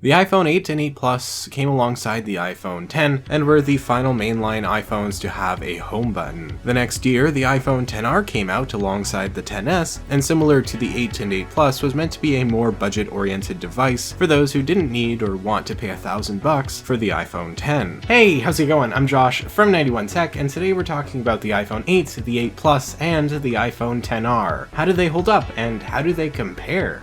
The iPhone 8 and 8 Plus came alongside the iPhone 10 and were the final mainline iPhones to have a home button. The next year, the iPhone XR came out alongside the XS, and similar to the 8 and 8 Plus was meant to be a more budget-oriented device for those who didn't need or want to pay $1,000 for the iPhone 10. Hey, how's it going? I'm Josh from 91 Tech, and today we're talking about the iPhone 8, the 8 Plus, and the iPhone XR. How do they hold up, and how do they compare?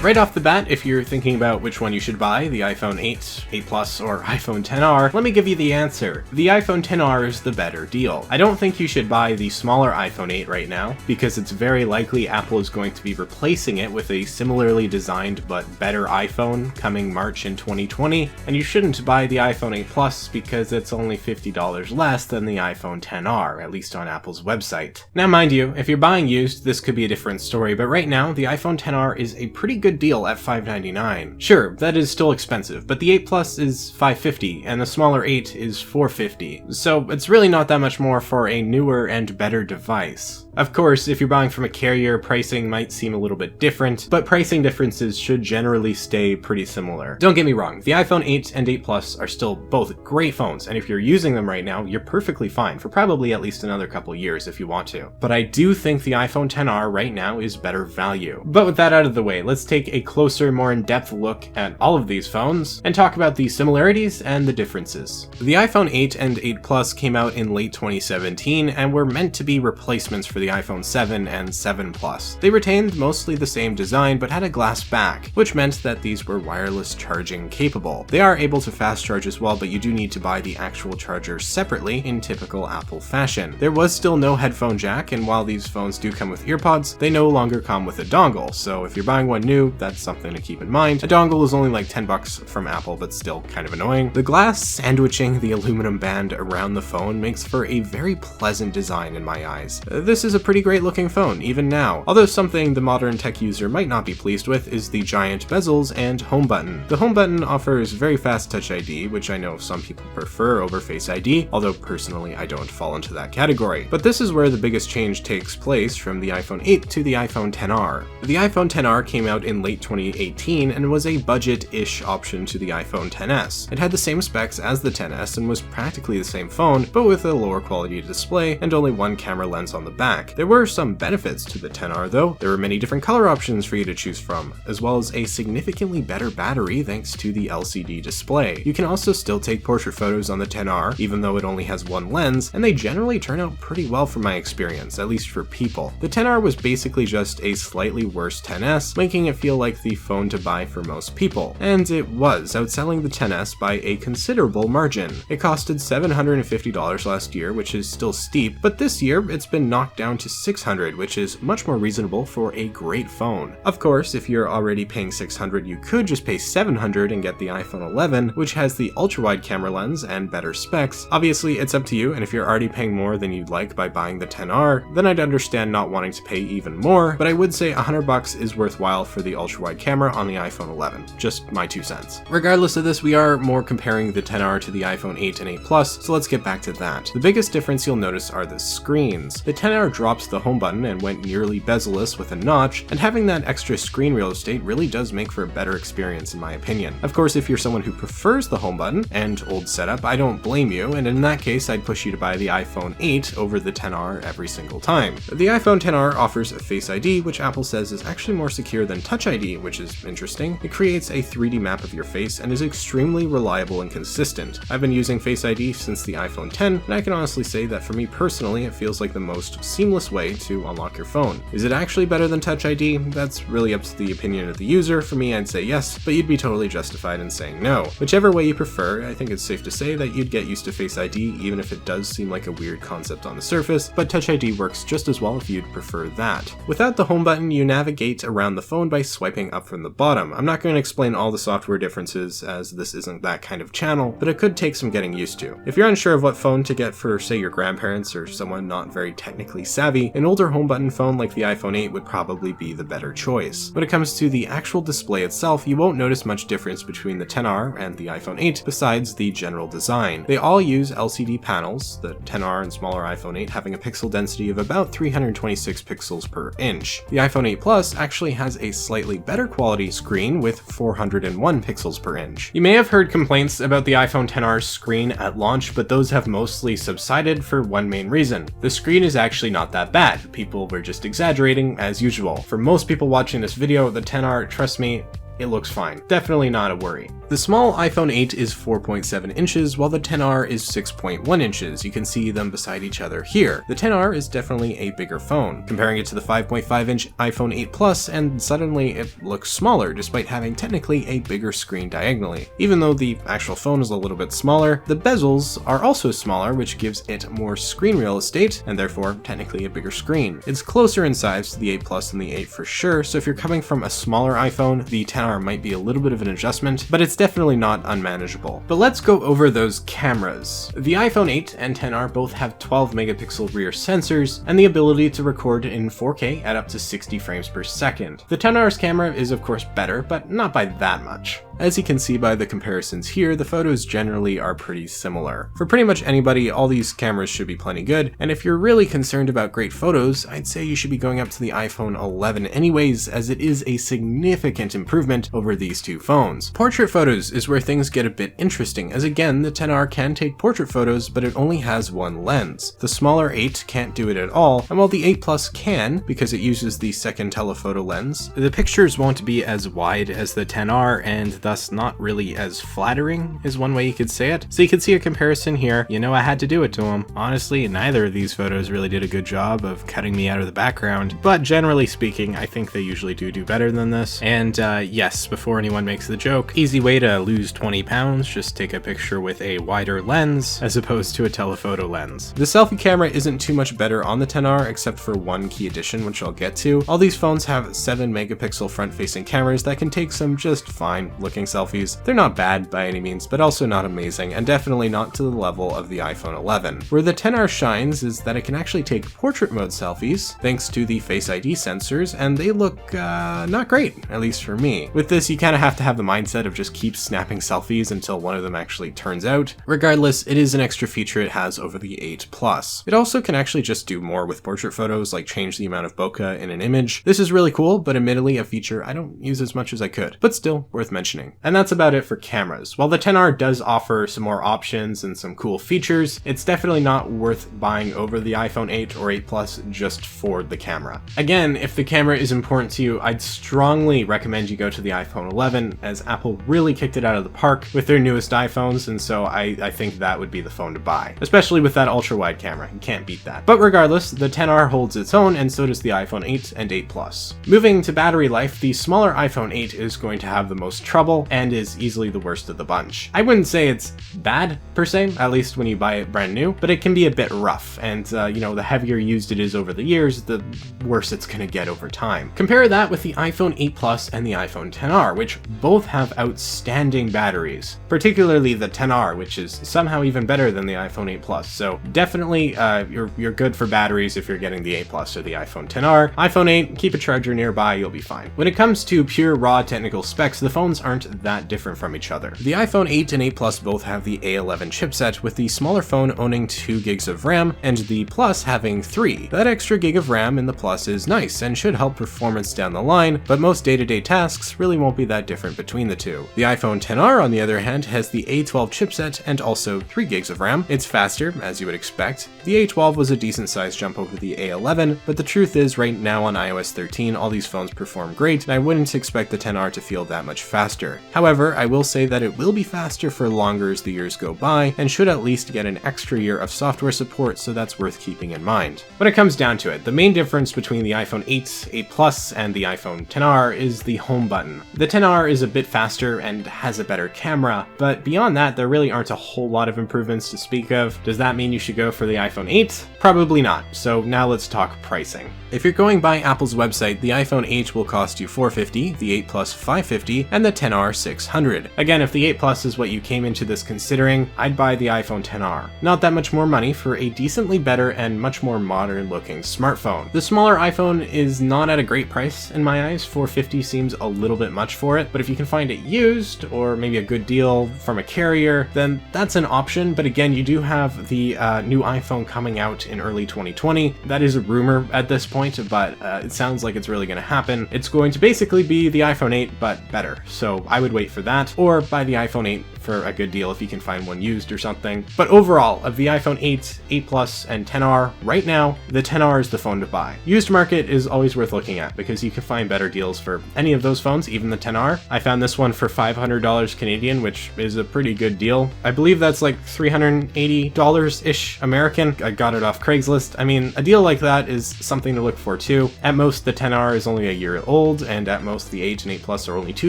Right off the bat, if you're thinking about which one you should buy, the iPhone 8, 8 Plus, or iPhone XR, let me give you the answer. The iPhone XR is the better deal. I don't think you should buy the smaller iPhone 8 right now, because it's very likely Apple is going to be replacing it with a similarly designed but better iPhone coming March in 2020, and you shouldn't buy the iPhone 8 Plus because it's only $50 less than the iPhone XR, at least on Apple's website. Now mind you, if you're buying used, this could be a different story, but right now, the iPhone XR is a pretty good deal at $599. Sure, that is still expensive, but the 8 Plus is $550 and the smaller 8 is $450, so it's really not that much more for a newer and better device. Of course, if you're buying from a carrier, pricing might seem a little bit different, but pricing differences should generally stay pretty similar. Don't get me wrong, the iPhone 8 and 8 Plus are still both great phones, and if you're using them right now, you're perfectly fine for probably at least another couple years if you want to. But I do think the iPhone XR right now is better value. But with that out of the way, let's take a closer, more in-depth look at all of these phones and talk about the similarities and the differences. The iPhone 8 and 8 Plus came out in late 2017 and were meant to be replacements for the iPhone 7 and 7 Plus. They retained mostly the same design but had a glass back, which meant that these were wireless charging capable. They are able to fast charge as well, but you do need to buy the actual charger separately in typical Apple fashion. There was still no headphone jack, and while these phones do come with earpods, they no longer come with a dongle, so if you're buying one new, that's something to keep in mind. A dongle is only like $10 from Apple, but still kind of annoying. The glass sandwiching the aluminum band around the phone makes for a very pleasant design in my eyes. This is a pretty great looking phone, even now. Although something the modern tech user might not be pleased with is the giant bezels and home button. The home button offers very fast Touch ID, which I know some people prefer over Face ID, although personally I don't fall into that category. But this is where the biggest change takes place from the iPhone 8 to the iPhone XR. The iPhone XR came out in late 2018 and was a budget-ish option to the iPhone XS. It had the same specs as the XS and was practically the same phone, but with a lower quality display and only one camera lens on the back. There were some benefits to the XR though. There were many different color options for you to choose from, as well as a significantly better battery thanks to the LCD display. You can also still take portrait photos on the XR, even though it only has one lens, and they generally turn out pretty well from my experience, at least for people. The XR was basically just a slightly worse XS, making it feel like the phone to buy for most people. And it was, outselling the XS by a considerable margin. It costed $750 last year, which is still steep, but this year it's been knocked down to $600, which is much more reasonable for a great phone. Of course, if you're already paying $600, you could just pay $700 and get the iPhone 11, which has the ultra-wide camera lens and better specs. Obviously, it's up to you, and if you're already paying more than you'd like by buying the XR, then I'd understand not wanting to pay even more, but I would say $100 is worthwhile for the ultra-wide camera on the iPhone 11. Just my 2 cents. Regardless of this, we are more comparing the XR to the iPhone 8 and 8 Plus, so let's get back to that. The biggest difference you'll notice are the screens. The XR drops the home button and went nearly bezel-less with a notch, and having that extra screen real estate really does make for a better experience in my opinion. Of course, if you're someone who prefers the home button and old setup, I don't blame you, and in that case I'd push you to buy the iPhone 8 over the XR every single time. The iPhone XR offers a Face ID, which Apple says is actually more secure than Touch ID, which is interesting. It creates a 3D map of your face and is extremely reliable and consistent. I've been using Face ID since the iPhone 10, and I can honestly say that for me personally, it feels like the most seamless way to unlock your phone. Is it actually better than Touch ID? That's really up to the opinion of the user. For me, I'd say yes, but you'd be totally justified in saying no. Whichever way you prefer, I think it's safe to say that you'd get used to Face ID, even if it does seem like a weird concept on the surface, but Touch ID works just as well if you'd prefer that. Without the home button, you navigate around the phone by swiping up from the bottom. I'm not going to explain all the software differences, as this isn't that kind of channel, but it could take some getting used to. If you're unsure of what phone to get for, say, your grandparents or someone not very technically savvy, an older home button phone like the iPhone 8 would probably be the better choice. When it comes to the actual display itself, you won't notice much difference between the XR and the iPhone 8 besides the general design. They all use LCD panels, the XR and smaller iPhone 8 having a pixel density of about 326 pixels per inch. The iPhone 8 Plus actually has a slightly better quality screen with 401 pixels per inch. You may have heard complaints about the iPhone XR's screen at launch, but those have mostly subsided for one main reason. The screen is actually not that bad. People were just exaggerating as usual. For most people watching this video, the XR, trust me, it looks fine. Definitely not a worry. The small iPhone 8 is 4.7 inches, while the XR is 6.1 inches. You can see them beside each other here. The XR is definitely a bigger phone. Comparing it to the 5.5-inch iPhone 8 Plus, and suddenly it looks smaller, despite having technically a bigger screen diagonally. Even though the actual phone is a little bit smaller, the bezels are also smaller, which gives it more screen real estate, and therefore technically a bigger screen. It's closer in size to the 8 Plus than the 8 for sure, so if you're coming from a smaller iPhone, the XR might be a little bit of an adjustment, but it's definitely not unmanageable. But let's go over those cameras. The iPhone 8 and XR both have 12 megapixel rear sensors and the ability to record in 4K at up to 60 frames per second. The XR's camera is of course better, but not by that much. As you can see by the comparisons here, the photos generally are pretty similar. For pretty much anybody, all these cameras should be plenty good, and if you're really concerned about great photos, I'd say you should be going up to the iPhone 11 anyways, as it is a significant improvement over these two phones. Portrait photos is where things get a bit interesting, as again, the XR can take portrait photos, but it only has one lens. The smaller 8 can't do it at all, and while the 8 Plus can, because it uses the second telephoto lens, the pictures won't be as wide as the XR, and thus not really as flattering is one way you could say it. So you can see a comparison here. You know, I had to do it to them. Honestly, neither of these photos really did a good job of cutting me out of the background, but generally speaking, I think they usually do better than this. And yes, before anyone makes the joke, easy way to lose 20 pounds, just take a picture with a wider lens as opposed to a telephoto lens. The selfie camera isn't too much better on the XR except for one key addition, which I'll get to. All these phones have 7 megapixel front-facing cameras that can take some just fine looking selfies. They're not bad by any means, but also not amazing, and definitely not to the level of the iPhone 11. Where the XR shines is that it can actually take portrait mode selfies, thanks to the Face ID sensors, and they look not great, at least for me. With this, you kind of have to have the mindset of just keep snapping selfies until one of them actually turns out. Regardless, it is an extra feature it has over the 8 Plus. It also can actually just do more with portrait photos, like change the amount of bokeh in an image. This is really cool, but admittedly a feature I don't use as much as I could, but still worth mentioning. And that's about it for cameras. While the XR does offer some more options and some cool features, it's definitely not worth buying over the iPhone 8 or 8 Plus just for the camera. Again, if the camera is important to you, I'd strongly recommend you go to the iPhone 11, as Apple really kicked it out of the park with their newest iPhones, and so I think that would be the phone to buy. Especially with that ultra-wide camera, you can't beat that. But regardless, the XR holds its own, and so does the iPhone 8 and 8 Plus. Moving to battery life, the smaller iPhone 8 is going to have the most trouble, and is easily the worst of the bunch. I wouldn't say it's bad per se, at least when you buy it brand new, but it can be a bit rough, and you know, the heavier used it is over the years, the worse it's gonna get over time. Compare that with the iPhone 8 Plus and the iPhone XR, which both have outstanding batteries, particularly the XR, which is somehow even better than the iPhone 8 Plus. So definitely you're good for batteries if you're getting the 8 Plus or the iPhone XR. iPhone 8, keep a charger nearby, you'll be fine. When it comes to pure raw technical specs, the phones aren't that different from each other. The iPhone 8 and 8 Plus both have the A11 chipset, with the smaller phone owning 2 gigs of RAM and the Plus having 3. That extra gig of RAM in the Plus is nice and should help performance down the line, but most day-to-day tasks really won't be that different between the two. The iPhone XR, on the other hand, has the A12 chipset and also 3 gigs of RAM. It's faster, as you would expect. The A12 was a decent sized jump over the A11, but the truth is right now on iOS 13 all these phones perform great, and I wouldn't expect the XR to feel that much faster. However, I will say that it will be faster for longer as the years go by, and should at least get an extra year of software support, so that's worth keeping in mind. When it comes down to it, the main difference between the iPhone 8, 8 Plus, and the iPhone XR is the home button. The XR is a bit faster and has a better camera, but beyond that, there really aren't a whole lot of improvements to speak of. Does that mean you should go for the iPhone 8? Probably not, so now let's talk pricing. If you're going by Apple's website, the iPhone 8 will cost you $450, the 8 Plus $550, and the XR XR 600. Again, if the 8 Plus is what you came into this considering, I'd buy the iPhone XR. Not that much more money for a decently better and much more modern looking smartphone. The smaller iPhone is not at a great price in my eyes. $450 seems a little bit much for it, but if you can find it used or maybe a good deal from a carrier, then that's an option. But again, you do have the new iPhone coming out in early 2020. That is a rumor at this point, but it sounds like it's really going to happen. It's going to basically be the iPhone 8, but better. So I would wait for that, or buy the iPhone 8 for a good deal if you can find one used or something. But overall, of the iPhone 8, 8 Plus, and XR, right now, the XR is the phone to buy. Used market is always worth looking at because you can find better deals for any of those phones, even the XR. I found this one for $500 Canadian, which is a pretty good deal. I believe that's like $380-ish American. I got it off Craigslist. I mean, a deal like that is something to look for too. At most, the XR is only a year old, and at most, the 8 and 8 Plus are only 2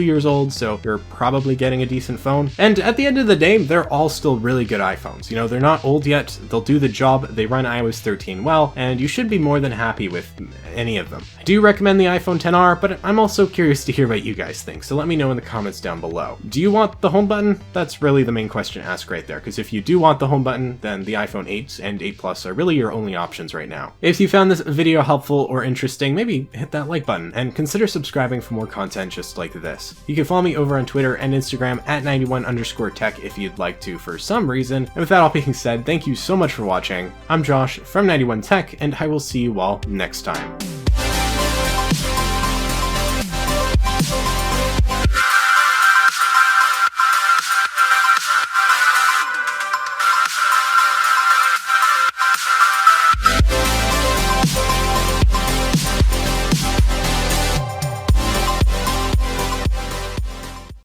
years old, so you're probably getting a decent phone. And at the end of the day, they're all still really good iPhones. You know, they're not old yet, they'll do the job, they run iOS 13 well, and you should be more than happy with any of them. I do recommend the iPhone XR, but I'm also curious to hear what you guys think, so let me know in the comments down below. Do you want the home button? That's really the main question to ask right there, because if you do want the home button, then the iPhone 8 and 8 Plus are really your only options right now. If you found this video helpful or interesting, maybe hit that like button, and consider subscribing for more content just like this. You can follow me over on Twitter and Instagram at 91_tech if you'd like to for some reason. And with that all being said, thank you so much for watching. I'm Josh from 91 Tech, and I will see you all next time.